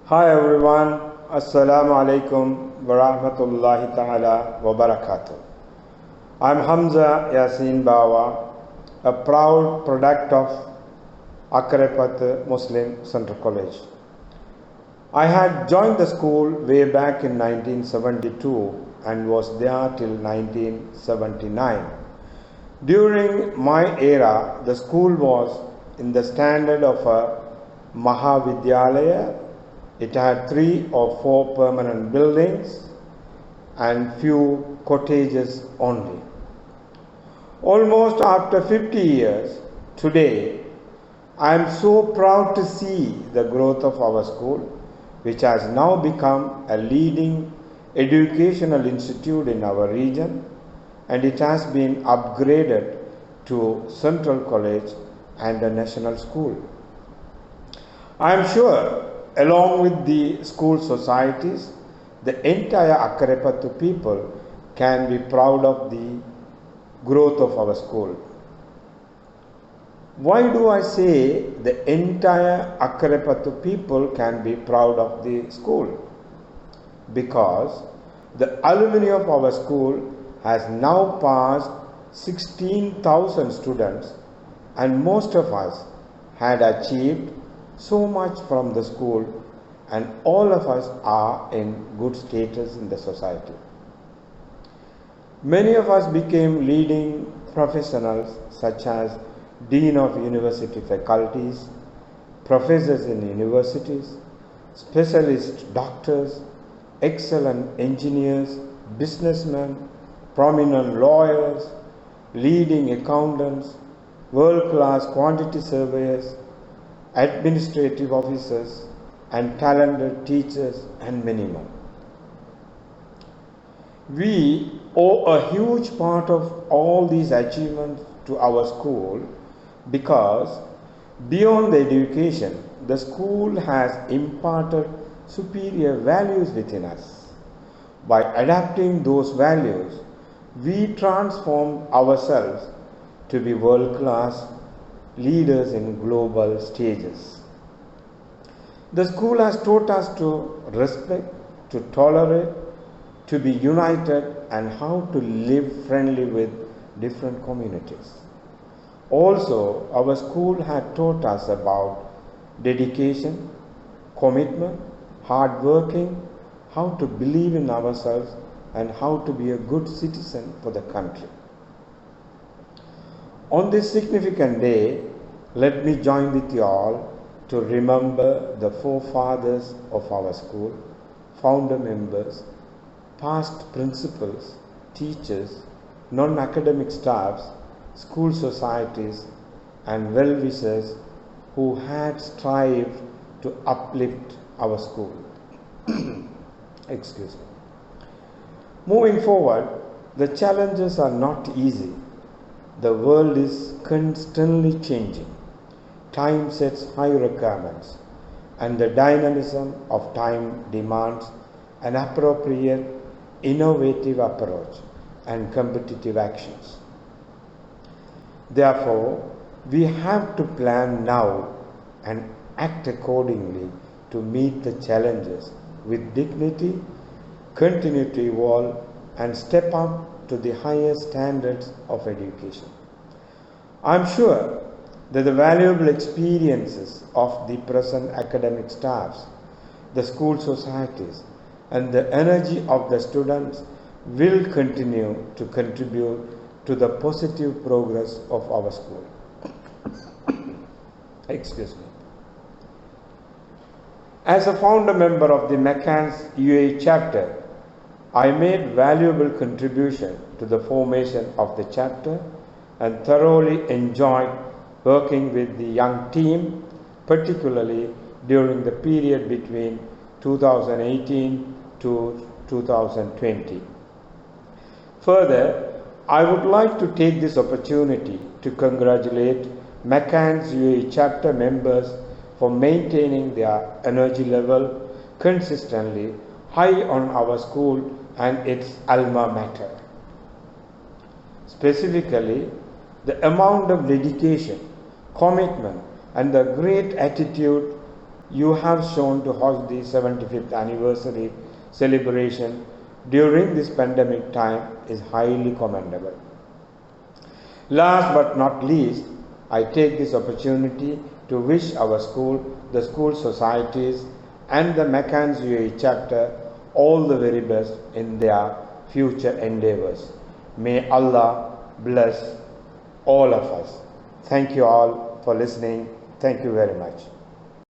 Hi everyone, Assalamu alaikum wa rahmatullahi ta'ala wa barakatuh. I'm Hamza Yasin Bawa, a proud product of Akarepath Muslim Central College. I had joined the school way back in 1972 and was there till 1979. During my era, the school was in the standard of a Mahavidyalaya. It had 3 or 4 permanent buildings and few cottages only. Almost after 50 years, today, I am so proud to see the growth of our school, which has now become a leading educational institute in our region, and it has been upgraded to Central College and a national school. I am sure, along with the school societies, the entire Akarepath people can be proud of the growth of our school. Why do I say the entire Akarepath people can be proud of the school? Because the alumni of our school has now passed 16,000 students, and most of us had achieved so much from the school, and all of us are in good status in the society. Many of us became leading professionals such as Dean of University Faculties, professors in universities, specialist doctors, excellent engineers, businessmen, prominent lawyers, leading accountants, world-class quantity surveyors, administrative officers, and talented teachers, and many more. We owe a huge part of all these achievements to our school because beyond the education, the school has imparted superior values within us. By adapting those values, we transformed ourselves to be world-class leaders in global stages. The school has taught us to respect, to tolerate, to be united, and how to live friendly with different communities. Also, our school had taught us about dedication, commitment, hard working, how to believe in ourselves, and how to be a good citizen for the country. On this significant day, let me join with you all to remember the forefathers of our school, founder members, past principals, teachers, non-academic staffs, school societies, and well-wishers who had strived to uplift our school. Excuse me. Moving forward, the challenges are not easy. The world is constantly changing. Time sets high requirements, and the dynamism of time demands an appropriate, innovative approach and competitive actions. Therefore, we have to plan now and act accordingly to meet the challenges with dignity, continue to evolve, and step up to the highest standards of education. I am sure that the valuable experiences of the present academic staffs, the school societies, and the energy of the students will continue to contribute to the positive progress of our school. Excuse me. As a founder member of the McCann's UAE chapter, I made valuable contribution to the formation of the chapter and thoroughly enjoyed working with the young team, particularly during the period between 2018 to 2020. Further, I would like to take this opportunity to congratulate McCann's UAE chapter members for maintaining their energy level consistently high on our school and its alma mater. Specifically, the amount of dedication, commitment, and the great attitude you have shown to host the 75th anniversary celebration during this pandemic time is highly commendable. Last but not least, I take this opportunity to wish our school, the school societies, and the Makkans UAE chapter all the very best in their future endeavors. May Allah bless all of us. Thank you all for listening. Thank you very much.